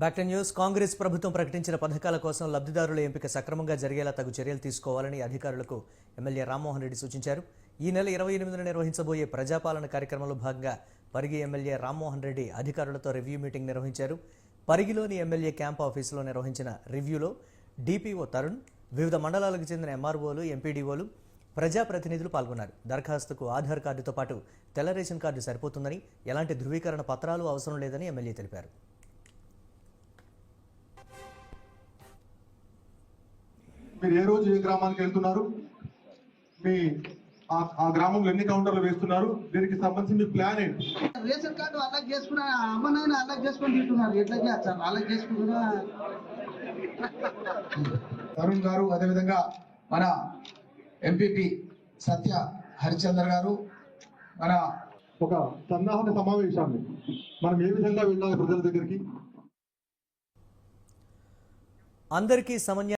Back to news. Congress ప్రభుత్వం ప్రకటించిన పథకాల కోసం లబ్ధిదారుల ఎంపిక సక్రమంగా జరిగేలా తగు చర్యలు తీసుకోవాలని అధికారులకు ఎమ్మెల్యే రామ్మోహన్ రెడ్డి సూచించారు. ఈ నెల 28న నిర్వహించబోయే ప్రజాపాలన కార్యక్రమంలో భాగంగా పరిగి ఎమ్మెల్యే రామ్మోహన్ రెడ్డి అధికారులతో రివ్యూ మీటింగ్ నిర్వహించారు. పరిగిలోని ఎమ్మెల్యే క్యాంప్ ఆఫీసులో నిర్వహించిన రివ్యూలో డిపిఓ తరుణ్, వివిధ మండలాలకు చెందిన ఎంఆర్ఓలు, ఎంపీడీఓలు, ప్రజాప్రతినిధులు పాల్గొన్నారు. దరఖాస్తుకు ఆధార్ కార్డుతో పాటు తెల్ల రేషన్ కార్డు సరిపోతుందని, ఎలాంటి ధృవీకరణ పత్రాలు అవసరం లేదని ఎమ్మెల్యే తెలిపారు. మీరు ఏ రోజు ఏ గ్రామానికి వెళ్తున్నారు, మీ ఆ గ్రామంలో ఎన్ని కౌంటర్లు వేస్తున్నారు, దీనికి సంబంధించి మీ ప్లాన్ ఏంటి? రేషన్ కార్డు అలా చేసుకున్నా అమ్మనైనా అలా చేసుకొని తింటున్నారు. ఎట్లా చేస్తారు అలా చేసుకుంటున్నా. తరుణ్ గారు, అదేవిధంగా మన ఎంపీపీ సత్య హరిచందర్ గారు, మన ఒక సన్నాహక సమావేశాన్ని మనం ఏ విధంగా వెళ్ళాలి ప్రజల దగ్గరికి, అందరికీ సమన్యాయం